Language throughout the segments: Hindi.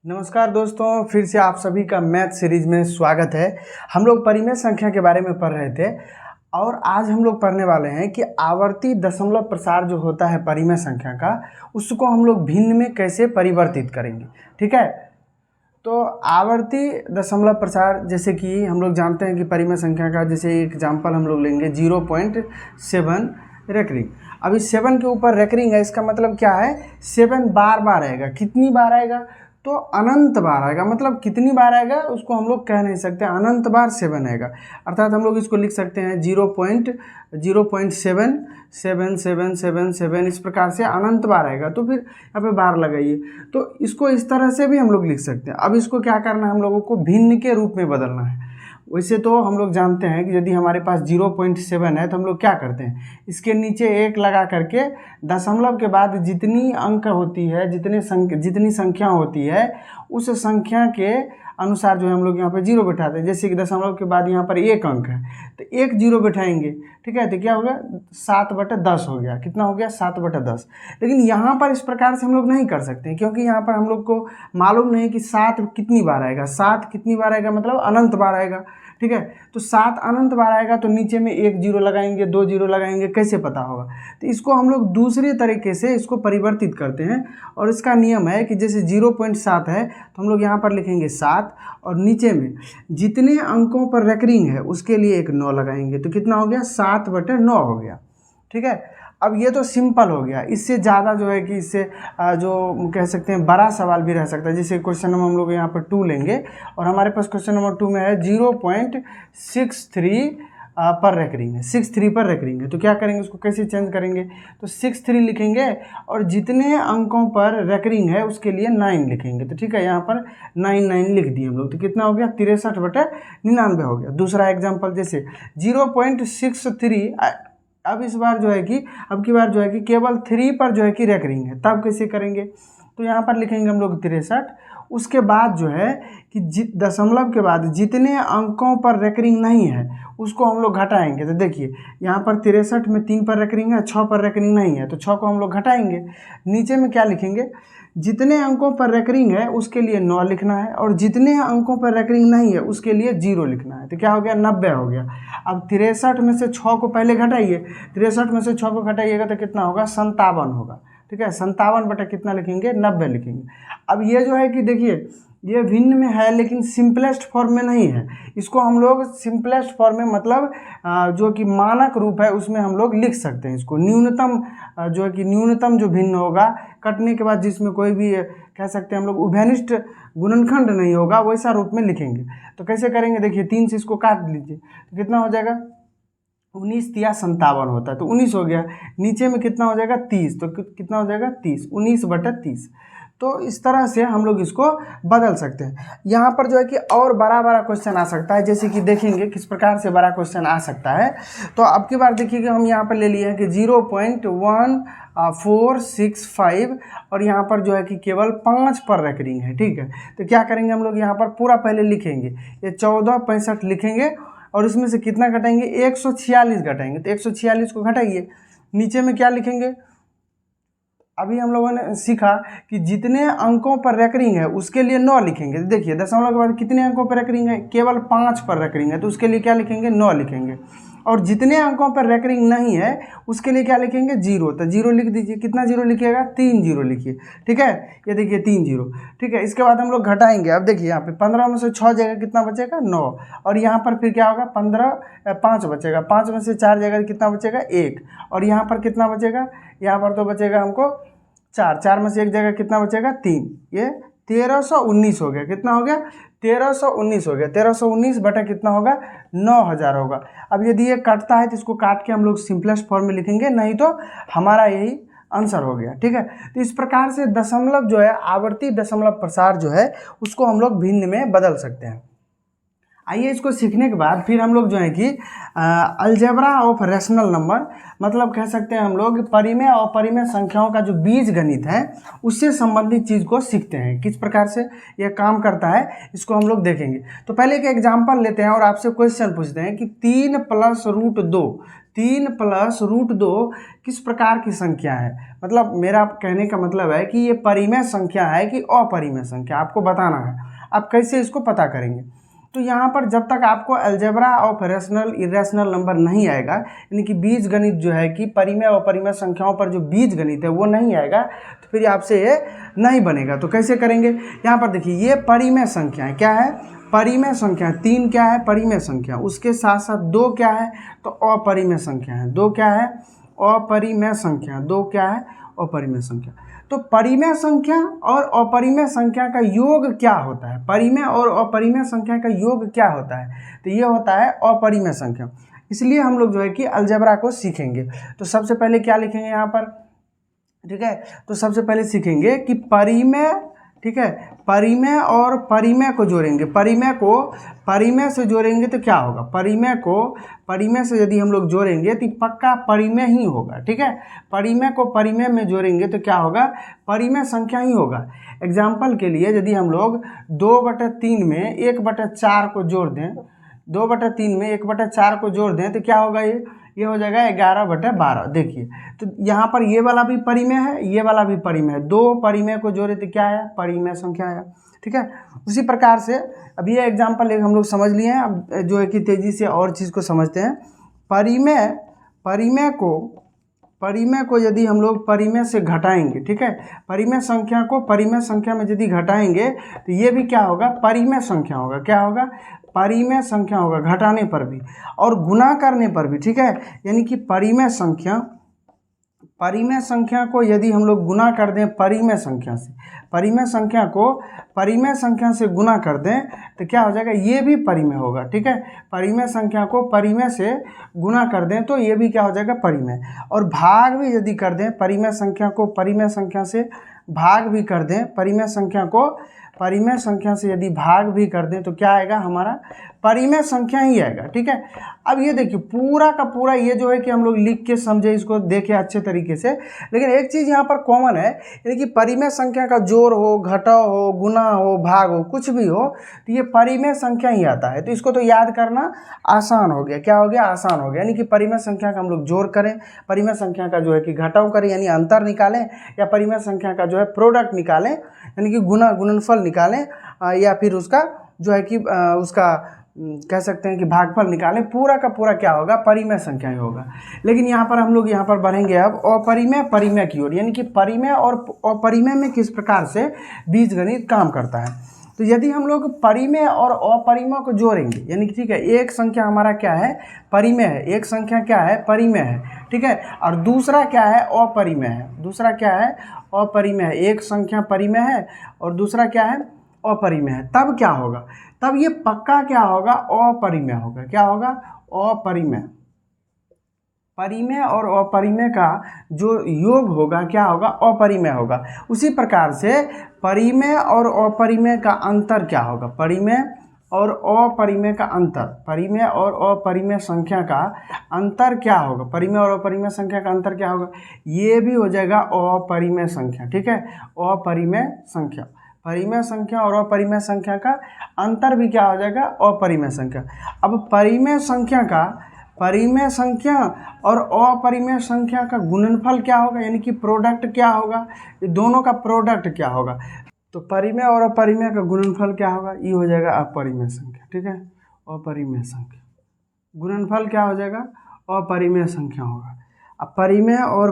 नमस्कार दोस्तों, फिर से आप सभी का मैथ सीरीज में स्वागत है। हम लोग परिमेय संख्या के बारे में पढ़ रहे थे और आज हम लोग पढ़ने वाले हैं कि आवर्ती दशमलव प्रसार जो होता है परिमेय संख्या का, उसको हम लोग भिन्न में कैसे परिवर्तित करेंगे। ठीक है, तो आवर्ती दशमलव प्रसार जैसे कि हम लोग जानते हैं कि परिमेय संख्या का जैसे एग्जाम्पल हम लोग लेंगे 0.7 रेकरिंग। अभी 7 के ऊपर रेकरिंग है, इसका मतलब क्या है, 7 बार बार आएगा। कितनी बार आएगा, तो अनंत बार आएगा। मतलब कितनी बार आएगा उसको हम लोग कह नहीं सकते, अनंत बार 7 आएगा। अर्थात हम लोग इसको लिख सकते हैं 0.7 इस प्रकार से अनंत बार आएगा। तो फिर यहाँ पे बार लगाइए, तो इसको इस तरह से भी हम लोग लिख सकते हैं। अब इसको क्या करना है, हम लोगों को भिन्न के रूप में बदलना है। वैसे तो हम लोग जानते हैं कि यदि हमारे पास 0.7 है तो हम लोग क्या करते हैं, इसके नीचे 1 लगा करके दशमलव के बाद जितनी अंक होती है, जितनी संख्या होती है, उस संख्या के अनुसार जो है हम लोग यहाँ पे 0 बैठाते हैं। जैसे कि दशमलव के बाद यहाँ पर 1 अंक है तो 1 0 बैठाएंगे। ठीक है, तो क्या होगा, 7/10 हो गया। कितना हो गया, 7/10। लेकिन यहाँ पर इस प्रकार से हम लोग नहीं कर सकते क्योंकि यहाँ पर हम लोग को मालूम नहीं कि 7 कितनी बार आएगा। 7 कितनी बार आएगा मतलब अनंत बार आएगा। ठीक है, तो 7 अनंत बार आएगा तो नीचे में 1 0 लगाएंगे, 2 0 लगाएंगे, कैसे पता होगा। तो इसको हम लोग दूसरे तरीके से इसको परिवर्तित करते हैं और इसका नियम है कि जैसे 0.7 है तो हम लोग यहाँ पर लिखेंगे 7 और नीचे में जितने अंकों पर रेकरिंग है उसके लिए एक 9 लगाएंगे। तो कितना हो गया, 7/9 हो गया। ठीक है, अब ये तो सिंपल हो गया। इससे ज़्यादा जो है कि इससे जो कह सकते हैं बड़ा सवाल भी रह सकता है। जैसे क्वेश्चन नंबर हम लोग यहाँ पर 2 लेंगे और हमारे पास क्वेश्चन नंबर 2 में है 0.63 पर रेकरिंग है, 63 पर रेकरिंग है। तो क्या करेंगे, उसको कैसे चेंज करेंगे, तो 63 लिखेंगे और जितने अंकों पर रेकरिंग है उसके लिए 9 लिखेंगे। तो ठीक है, यहाँ पर 9 लिख दिए हम लोग। तो कितना हो गया, 63/99 हो गया। दूसरा एग्जाम्पल जैसे 0.63, अब इस बार जो है कि अब की बार जो है कि केवल 3 पर जो है कि रेकरिंग है, तब कैसे करेंगे, तो यहाँ पर लिखेंगे हम लोग 63। उसके बाद जो है कि दशमलव के बाद जितने अंकों पर रेकरिंग नहीं है उसको हम लोग घटाएंगे। तो देखिए यहाँ पर 63 में 3 पर रेकरिंग है, 6 पर रेकरिंग नहीं है, तो 6 को हम लोग घटाएंगे। नीचे में क्या लिखेंगे, जितने अंकों पर रेकरिंग है उसके लिए 9 लिखना है और जितने अंकों पर रेकरिंग नहीं है उसके लिए 0 लिखना है। तो क्या हो गया, 90 हो गया। अब 63 में से 6 को पहले घटाइए, 63 में से 6 को घटाइएगा तो कितना होगा, 57 होगा। ठीक है, 57 बटा कितना लिखेंगे, 90 लिखेंगे। अब ये जो है कि देखिए ये भिन्न में है लेकिन सिंपलेस्ट फॉर्म में नहीं है। इसको हम लोग सिंपलेस्ट फॉर्म में मतलब जो कि मानक रूप है उसमें हम लोग लिख सकते हैं। इसको न्यूनतम जो है कि न्यूनतम जो भिन्न होगा कटने के बाद, जिसमें कोई भी कह सकते हैं हम लोग उभयनिष्ठ गुणनखंड नहीं होगा, वैसा रूप में लिखेंगे। तो कैसे करेंगे, देखिए 3 से इसको काट लीजिए तो कितना हो जाएगा, 19 या 57 होता है तो 19 हो गया। नीचे में कितना हो जाएगा, 30, तो कितना हो जाएगा 30, 19/30। तो इस तरह से हम लोग इसको बदल सकते हैं। यहाँ पर जो है कि और बड़ा क्वेश्चन आ सकता है, जैसे कि देखेंगे किस प्रकार से बड़ा क्वेश्चन आ सकता है। तो अब की बार देखिए कि हम यहाँ पर ले लिए हैं कि 0.1465 और यहाँ पर जो है कि केवल 5 पर रेकरिंग है। ठीक है, तो क्या करेंगे हम लोग, यहाँ पर पूरा पहले लिखेंगे, ये 1465 लिखेंगे और इसमें से कितना घटाएंगे, 146 घटाएंगे। तो 146 को घटाइए, नीचे में क्या लिखेंगे, अभी हम लोगों ने सीखा कि जितने अंकों पर रेकरिंग है उसके लिए 9 लिखेंगे। देखिए दशमलव के बाद कितने अंकों पर रेकरिंग है, केवल 5 पर रेकरिंग है, तो उसके लिए क्या लिखेंगे, 9 लिखेंगे। और जितने अंकों पर रेकरिंग नहीं है उसके लिए क्या लिखेंगे, 0। तो 0 लिख दीजिए। कितना 0 लिखिएगा, 3 0 लिखिए। ठीक है, ये देखिए 3 0। ठीक है, इसके बाद हम लोग घटाएंगे। अब देखिए यहाँ पे 15 में से 6 जाएगा, कितना बचेगा, 9। और यहाँ पर फिर क्या होगा, 5 बचेगा। 5 में से 4 जाएगा, कितना बचेगा, 1। और यहाँ पर कितना बचेगा, यहाँ पर तो बचेगा हमको 4 में से 1 जगह कितना बचेगा, 3। ये 1319 हो गया। कितना हो गया, 1319 हो गया। 1319 बटा कितना होगा, 9000 होगा। अब यदि ये कटता है तो इसको काट के हम लोग सिंपलेस्ट फॉर्म में लिखेंगे, नहीं तो हमारा यही आंसर हो गया। ठीक है, तो इस प्रकार से दशमलव जो है, आवर्ती दशमलव प्रसार जो है उसको हम लोग भिन्न में बदल सकते हैं। आइए इसको सीखने के बाद फिर हम लोग जो है कि अलजेब्रा ऑफ रैशनल नंबर, मतलब कह सकते हैं हम लोग परिमेय और अपरिमेय संख्याओं का जो बीज गणित है उससे संबंधित चीज़ को सीखते हैं। किस प्रकार से यह काम करता है इसको हम लोग देखेंगे। तो पहले एक एग्जाम्पल लेते हैं और आपसे क्वेश्चन पूछते हैं कि 3 + √2 3 प्लस रूट 2 किस प्रकार की संख्या है, मतलब मेरा कहने का मतलब है कि ये परिमेय संख्या है कि अपरिमेय संख्या, आपको बताना है। आप कैसे इसको पता करेंगे, तो यहाँ पर जब तक आपको algebra of rational irrational number नहीं आएगा, यानी कि बीज गणित जो है कि परिमेय और अपरिमेय संख्याओं पर जो बीज गणित है वो नहीं आएगा, तो फिर आपसे ये नहीं बनेगा। तो कैसे करेंगे, यहाँ पर देखिए ये परिमेय संख्या है, क्या है, परिमेय संख्या। 3 क्या है, परिमेय संख्या, उसके साथ साथ 2 क्या है, तो अपरिमेय संख्या है। 2 क्या है, अपरिमेय संख्या। 2 क्या है, अपरिमेय संख्या। तो परिमेय संख्या और अपरिमेय संख्या का योग क्या होता है, परिमेय और अपरिमेय संख्या का योग क्या होता है, तो ये होता है अपरिमेय संख्या। इसलिए हम लोग जो है कि अलजेब्रा को सीखेंगे। तो सबसे पहले क्या लिखेंगे यहाँ पर, ठीक है, तो सबसे पहले सीखेंगे कि परिमेय, ठीक है, परिमेय और परिमेय को जोड़ेंगे। परिमेय को परिमेय से जोड़ेंगे तो क्या होगा, परिमेय को परिमेय से यदि हम लोग जोड़ेंगे तो पक्का परिमेय ही होगा, ठीक है। परिमेय को परिमेय में जोड़ेंगे तो क्या होगा, परिमेय संख्या ही होगा। एग्जाम्पल के लिए यदि हम लोग 2/3 में 1/4 को जोड़ दें, 2/3 में 1/4 को जोड़ दें तो क्या होगा, ये हो जाएगा 11/12। देखिए तो यहाँ पर ये वाला भी परिमेय है, ये वाला भी परिमेय है, 2 परिमेय को जोड़े तो क्या है, परिमेय संख्या है, ठीक है। उसी प्रकार से अब ये एग्जाम्पल एक हम लोग समझ लिए हैं, अब जो है कि तेज़ी से और चीज़ को समझते हैं। परिमेय को यदि हम लोग परिमेय से घटाएंगे, ठीक है, परिमेय संख्या को परिमेय संख्या में यदि घटाएंगे तो ये भी क्या होगा, परिमेय संख्या होगा। क्या होगा, परिमेय संख्या होगा, घटाने पर भी और गुणा करने पर भी, ठीक है। यानी कि परिमेय संख्या को यदि हम लोग गुणा कर दें परिमेय संख्या से, परिमेय संख्या को परिमेय संख्या से गुणा कर दें तो क्या हो जाएगा, ये भी परिमेय होगा, ठीक है। परिमेय संख्या को परिमेय से गुणा कर दें तो ये भी क्या हो जाएगा, परिमेय। और भाग भी यदि कर दें, परिमेय संख्या को परिमेय संख्या से भाग भी कर दें, परिमेय संख्या को परिमेय संख्या से यदि भाग भी कर दें तो क्या आएगा, हमारा परिमेय संख्या ही आएगा, ठीक है। अब ये देखिए पूरा का पूरा ये जो है कि हम लोग लिख के समझे, इसको देखें अच्छे तरीके से। लेकिन एक चीज़ यहाँ पर कॉमन है, यानी कि परिमेय संख्या का जोड़ हो, घटाव हो, गुना हो, भाग हो, कुछ भी हो तो ये परिमेय संख्या ही आता है। तो इसको तो याद करना आसान हो गया, क्या हो गया, आसान हो गया। यानी कि परिमेय संख्या का हम लोग जोड़ करें, परिमेय संख्या का जो है कि घटाव करें यानी अंतर निकालें, या परिमेय संख्या का जो है प्रोडक्ट निकालें यानी कि गुणनफल निकालें, या फिर उसका जो है कि उसका कह सकते हैं कि भागफल निकालें, पूरा का पूरा क्या होगा, परिमेय संख्या ही होगा। लेकिन यहाँ पर हम लोग यहाँ पर बढ़ेंगे अब अपरिमेय परिमेय की ओर, यानी कि परिमेय और अपरिमेय में किस प्रकार से बीजगणित काम करता है। तो यदि हम लोग परिमेय और अपरिमेय को जोड़ेंगे, यानी कि ठीक है, एक संख्या हमारा क्या है, परिमेय है, एक संख्या क्या है, परिमेय है, ठीक है, और दूसरा क्या है, अपरिमेय है। दूसरा क्या है, अपरिमेय है। एक संख्या परिमेय है और दूसरा क्या है, अपरिमेय है। तब क्या होगा, तब ये पक्का क्या होगा, अपरिमेय होगा। क्या होगा, अपरिमेय। परिमेय और अपरिमेय का जो योग होगा क्या होगा, अपरिमेय होगा। उसी प्रकार से परिमेय और अपरिमेय का अंतर क्या होगा, परिमेय और अपरिमेय का अंतर, परिमेय और अपरिमेय संख्या का अंतर क्या होगा, परिमेय और अपरिमेय संख्या का अंतर क्या होगा, ये भी हो जाएगा अपरिमेय संख्या, ठीक है। अपरिमेय संख्या, परिमेय संख्या और अपरिमेय संख्या का अंतर भी क्या हो जाएगा, अपरिमेय संख्या। अब परिमेय संख्या और अपरिमेय संख्या का गुणनफल क्या होगा, यानी कि प्रोडक्ट क्या होगा, ये दोनों का प्रोडक्ट क्या होगा। तो परिमेय और अपरिमेय का गुणनफल क्या होगा, ये हो जाएगा अपरिमेय संख्या, ठीक है। अपरिमेय संख्या गुणनफल क्या हो जाएगा, अपरिमेय संख्या होगा। अब परिमेय और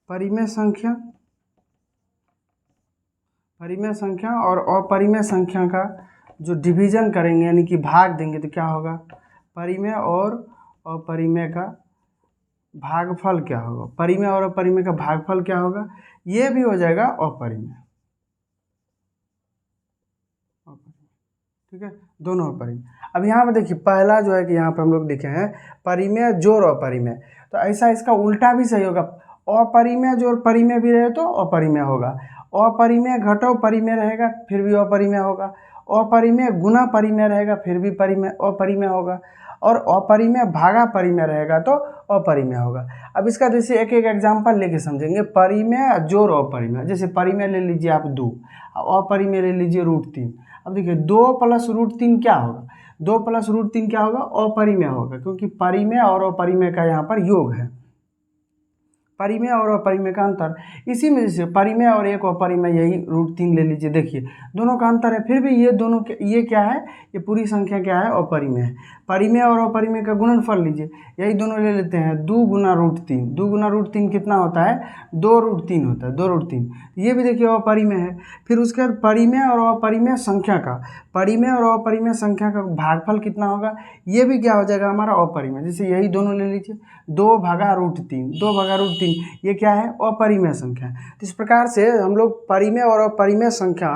परिमेय संख्या और अपरिमेय संख्या का जो डिवीजन करेंगे यानी कि भाग देंगे तो क्या होगा, परिमेय और अपरिमेय का भागफल क्या होगा, परिमेय और अपरिमेय का भागफल क्या होगा, ये भी हो जाएगा अपरिमेय, ठीक है, दोनों अपरिमेय। अब यहाँ पे देखिए पहला जो है कि यहाँ पे हम लोग लिखे हैं परिमेय जोड़ अपरिमेय, तो ऐसा इसका उल्टा भी सही होगा, अपरिमेय जोड़ परिमेय भी रहे तो अपरिमेय होगा, अपरिमेय घटाव परिमेय रहेगा फिर भी अपरिमेय होगा, अपरिमेय गुना परिमेय रहेगा फिर भी अपरिमेय होगा, और अपरिमेय भागा परिमेय रहेगा तो अपरिमेय होगा। अब इसका जैसे एक एक एग्जांपल लेके समझेंगे, परिमेय जोड़ अपरिमेय। जैसे परिमेय ले लीजिए आप 2, अपरिमेय ले लीजिए √3। अब देखिए 2 + √3 क्या होगा, 2 प्लस रूट 3 क्या होगा, अपरिमेय होगा, क्योंकि परिमेय और अपरिमेय का यहाँ पर योग है, परिमेय और अपरिमेय का अंतर। इसी में जैसे परिमेय और एक अपरिमेय, यही रूट 3 ले लीजिए, देखिए दोनों का अंतर है, फिर भी ये दोनों ये क्या है, ये पूरी संख्या क्या है, अपरिमेय है। परिमेय और अपरिमेय का गुणनफल लीजिए, यही दोनों ले लेते हैं, 2 गुना रूट 3, 2 गुना रूट 3 कितना होता है, 2 रूट 3 होता है, 2 रूट 3, ये भी देखिए अपरिमेय है। फिर उसके बाद परिमेय और अपरिमेय संख्या का, परिमेय और अपरिमेय संख्या का भागफल कितना होगा, ये भी क्या हो जाएगा हमारा अपरिमेय। जैसे यही दोनों ले लीजिए, 2 भागा रूट 3, 2 भागा रूट 3, ये क्या है, अपरिमेय संख्या है। तो इस प्रकार से हम लोग परिमेय और अपरिमेय संख्या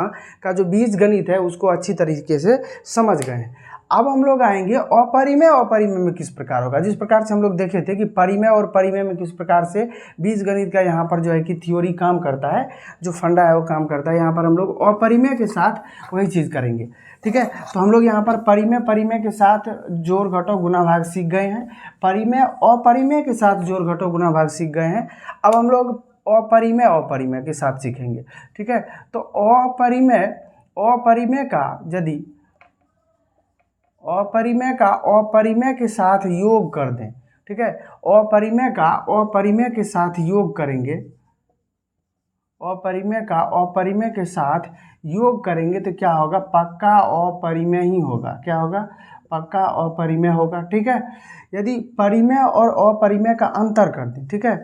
का जो बीजगणित है उसको अच्छी तरीके से समझ गए हैं। अब हम लोग आएंगे अपरिमेय और अपरिमेय में किस प्रकार होगा। जिस प्रकार से हम लोग देखे थे कि परिमेय और परिमेय में किस प्रकार से बीजगणित का यहाँ पर जो है कि थ्योरी काम करता है, जो फंडा है वो काम करता है, यहाँ पर हम लोग अपरिमेय के साथ वही चीज़ करेंगे। ठीक है, तो हम लोग यहाँ पर परिमेय के साथ जोड़ घटाव गुणा भाग सीख गए हैं, परिमेय अपरिमेय के साथ जोड़ घटाव गुणा भाग सीख गए हैं। अब हम लोग अपरिमेय के साथ सीखेंगे। ठीक है, तो अपरिमेय का अपरिमेय के साथ योग कर दें। ठीक है, अपरिमेय का अपरिमेय के साथ योग करेंगे, अपरिमेय का अपरिमेय के साथ योग करेंगे तो क्या होगा, पक्का अपरिमेय ही होगा। क्या होगा, पक्का अपरिमेय होगा। ठीक है, यदि परिमेय और अपरिमेय का अंतर कर दें, ठीक है,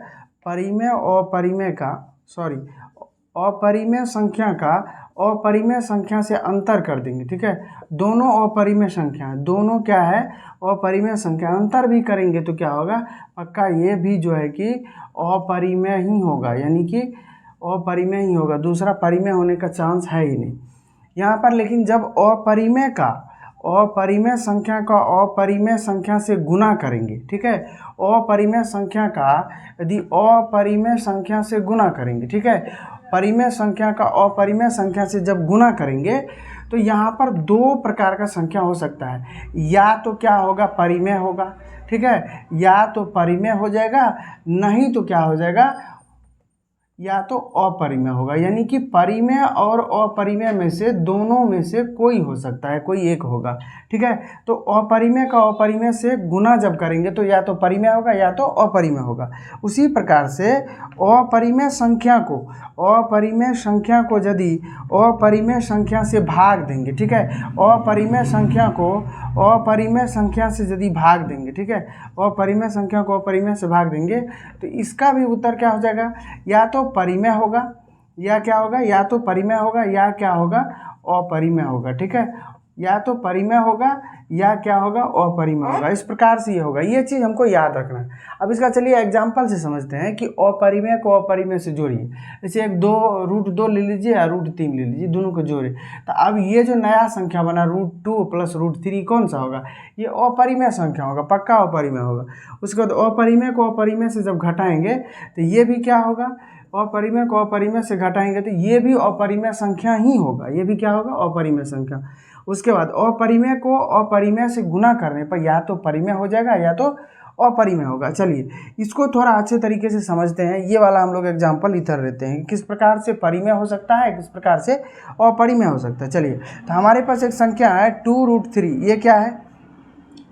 अपरिमेय संख्या का अपरिमेय संख्या से अंतर कर देंगे। ठीक है, दोनों अपरिमेय संख्या है, दोनों क्या है, अपरिमेय संख्या, अंतर भी करेंगे तो क्या होगा, पक्का ये भी जो है कि अपरिमेय ही होगा, यानी कि अपरिमेय ही होगा, दूसरा परिमेय होने का चांस है ही नहीं यहाँ पर। लेकिन जब अपरिमेय संख्या का अपरिमेय संख्या से गुणा करेंगे, ठीक है, अपरिमेय संख्या का यदि अपरिमेय संख्या से गुणा करेंगे, ठीक है, परिमेय संख्या का अपरिमेय संख्या से जब गुणा करेंगे तो यहाँ पर 2 प्रकार का संख्या हो सकता है, या तो क्या होगा, परिमेय होगा, ठीक है, या तो परिमेय हो जाएगा, नहीं तो क्या हो जाएगा, या तो अपरिमेय होगा। यानी कि परिमेय और अपरिमेय में से दोनों में से कोई हो सकता है, कोई एक होगा। ठीक है, तो अपरिमेय का अपरिमेय से गुणा जब करेंगे तो या तो परिमेय होगा या तो अपरिमेय होगा। उसी प्रकार से अपरिमेय संख्या को यदि अपरिमेय संख्या से भाग देंगे, ठीक है, अपरिमेय संख्या को अपरिमेय संख्या से यदि भाग देंगे, ठीक है, अपरिमेय संख्या को अपरिमेय से भाग देंगे तो इसका भी उत्तर क्या हो जाएगा, या तो परिमेय होगा, या क्या होगा, या तो परिमेय होगा, या क्या होगा, अपरिमेय होगा। ठीक है, या तो परिमेय होगा या क्या होगा, अपरिमेय होगा। इस प्रकार से ये होगा, ये चीज़ हमको याद रखना है। अब इसका चलिए एग्जाम्पल से समझते हैं कि अपरिमेय को अपरिमेय से जोड़िए। जैसे एक रूट 2 ले लीजिए या रूट 3 ले लीजिए, दोनों को जोड़े तो अब ये जो नया संख्या बना रूट 2 प्लस रूट 3 कौन सा होगा, ये अपरिमेय संख्या होगा, पक्का अपरिमेय होगा। उसके बाद अपरिमेय को अपरिमेय से जब घटाएंगे तो ये भी क्या होगा, अपरिमेय को अपरिमेय से घटाएंगे तो ये भी अपरिमेय संख्या ही होगा, ये भी क्या होगा, अपरिमेय संख्या। उसके बाद अपरिमेय को अपरिमेय से गुणा करने पर या तो परिमेय हो जाएगा या तो अपरिमेय होगा। चलिए इसको थोड़ा अच्छे तरीके से समझते हैं। ये वाला हम लोग एग्जाम्पल इधर लेते हैं, किस प्रकार से परिमेय हो सकता है, किस प्रकार से अपरिमेय हो सकता है। चलिए, तो हमारे पास एक संख्या है 2√3, ये क्या है,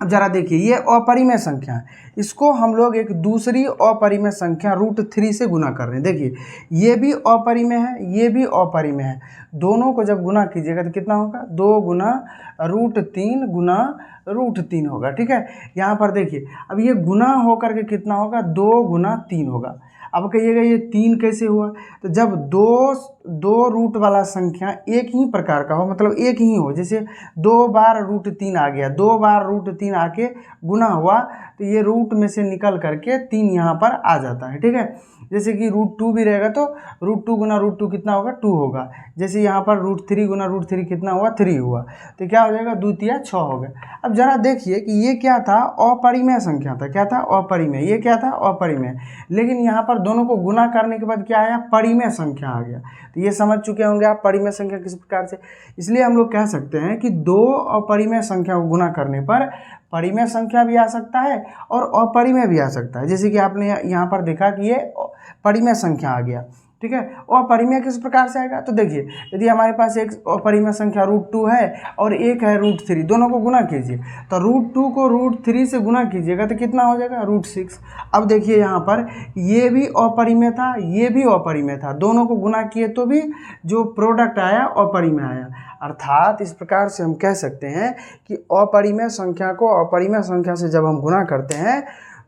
अब जरा देखिए, ये अपरिमेय संख्या है, इसको हम लोग एक दूसरी अपरिमेय संख्या √3 से गुना कर रहे हैं। देखिए ये भी अपरिमेय है, ये भी अपरिमेय है, दोनों को जब गुना कीजिएगा तो कितना होगा, 2 गुना √3 गुना √3 होगा। ठीक है, यहाँ पर देखिए अब ये गुना होकर के कितना होगा, 2 गुना 3 होगा। अब कहिएगा ये 3 कैसे हुआ, तो जब दो रूट वाला संख्या एक ही प्रकार का हो, मतलब एक ही हो, जैसे 2 बार √3 आ गया, 2 बार √3 आके गुना हुआ तो ये रूट में से निकल करके 3 यहाँ पर आ जाता है। ठीक है, जैसे कि √2 भी रहेगा तो √2 गुना √2 कितना होगा, 2 होगा। जैसे यहाँ पर √3 गुना √3 कितना हुआ, 3 हुआ, तो क्या हो जाएगा, 2 तिया 6 हो गया। अब जरा देखिए कि ये क्या था, अपरिमेय संख्या था, क्या था, अपरिमेय, ये क्या था, अपरिमेय, लेकिन यहाँ पर दोनों को गुना करने के बाद क्या आया, परिमेय संख्या आ गया। तो ये समझ चुके होंगे आप परिमेय संख्या किस प्रकार से। इसलिए हम लोग कह सकते हैं कि 2 अपरिमेय संख्या को गुना करने पर परिमेय संख्या भी आ सकता है और अपरिमेय भी आ सकता है। जैसे कि आपने यहाँ पर देखा कि ये परिमेय संख्या आ गया, ठीक है। अपरिमेय किस प्रकार से आएगा, तो देखिए यदि हमारे पास एक अपरिमेय संख्या √2 है और एक है √3, दोनों को गुना कीजिए, तो √2 को √3 से गुना कीजिएगा तो कितना हो जाएगा, √6। अब देखिए यहाँ पर ये भी अपरिमेय था, ये भी अपरिमेय था, दोनों को गुना किए तो भी जो प्रोडक्ट आया अपरिमेय आया। अर्थात इस प्रकार से हम कह सकते हैं कि अपरिमेय संख्या को अपरिमेय संख्या से जब हम गुना करते हैं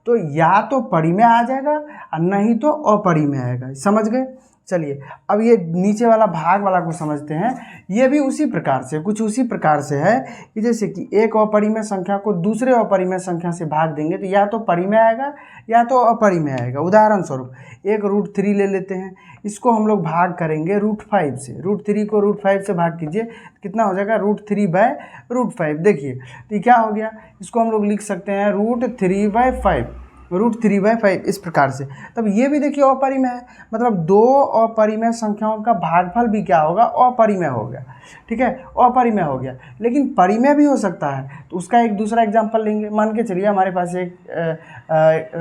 तो या तो परिमेय आ जाएगा और नहीं तो अपरिमेय आएगा। समझ गए। चलिए अब ये नीचे वाला भाग वाला को समझते हैं। ये भी उसी प्रकार से, कुछ उसी प्रकार से है कि जैसे कि एक अपरिमेय संख्या को दूसरे अपरिमेय संख्या से भाग देंगे तो या तो परिमेय आएगा या तो अपरिमेय आएगा। उदाहरण स्वरूप एक √3 ले लेते हैं, इसको हम लोग भाग करेंगे √5 से। √3 को √5 से भाग कीजिए, कितना हो जाएगा, √3/√5। देखिए तो क्या हो गया, इसको हम लोग लिख सकते हैं √3/5, √3/5 इस प्रकार से। तब ये भी देखिए अपरिमेय है, मतलब दो अपरिमेय संख्याओं का भागफल भी क्या होगा, अपरिमेय हो गया। ठीक है, अपरिमेय हो गया, लेकिन परिमेय भी हो सकता है। तो उसका एक दूसरा एग्जांपल लेंगे। मान के चलिए हमारे पास एक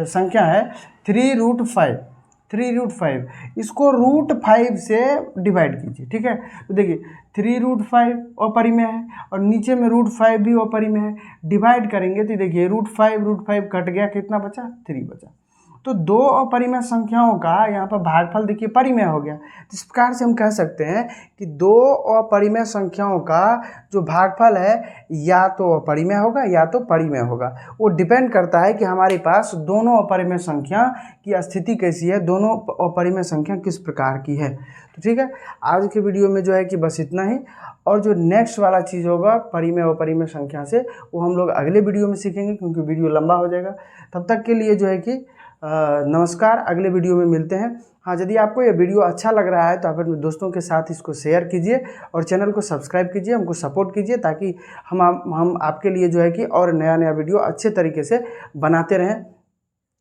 संख्या है 3√5, इसको √5 से डिवाइड कीजिए। ठीक है, तो देखिए 3√5 अपरिमेय है और नीचे में √5 भी अपरिमेय है। डिवाइड करेंगे तो देखिए √5 कट गया, कितना बचा, 3 बचा। तो दो अपरिमेय संख्याओं का यहाँ पर भागफल देखिए परिमेय हो गया। तो इस प्रकार से हम कह सकते हैं कि दो अपरिमेय संख्याओं का जो भागफल है या तो अपरिमेय होगा या तो परिमेय होगा। वो डिपेंड करता है कि हमारे पास दोनों अपरिमेय संख्या की स्थिति कैसी है, दोनों अपरिमेय संख्या किस प्रकार की है। तो ठीक है, आज के वीडियो में जो है कि बस इतना ही। और जो नेक्स्ट वाला चीज़ होगा परिमेय अपरिमेय संख्या से, वो हम लोग अगले वीडियो में सीखेंगे, क्योंकि वीडियो लंबा हो जाएगा। तब तक के लिए जो है कि नमस्कार, अगले वीडियो में मिलते हैं। हाँ, यदि आपको ये वीडियो अच्छा लग रहा है तो आप अपने दोस्तों के साथ इसको शेयर कीजिए और चैनल को सब्सक्राइब कीजिए, हमको सपोर्ट कीजिए, ताकि हम आपके लिए जो है कि और नया वीडियो अच्छे तरीके से बनाते रहें।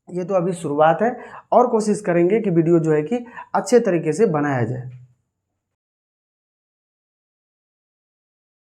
ये तो अभी शुरुआत है, और कोशिश करेंगे कि वीडियो जो है कि अच्छे तरीके से बनाया जाए।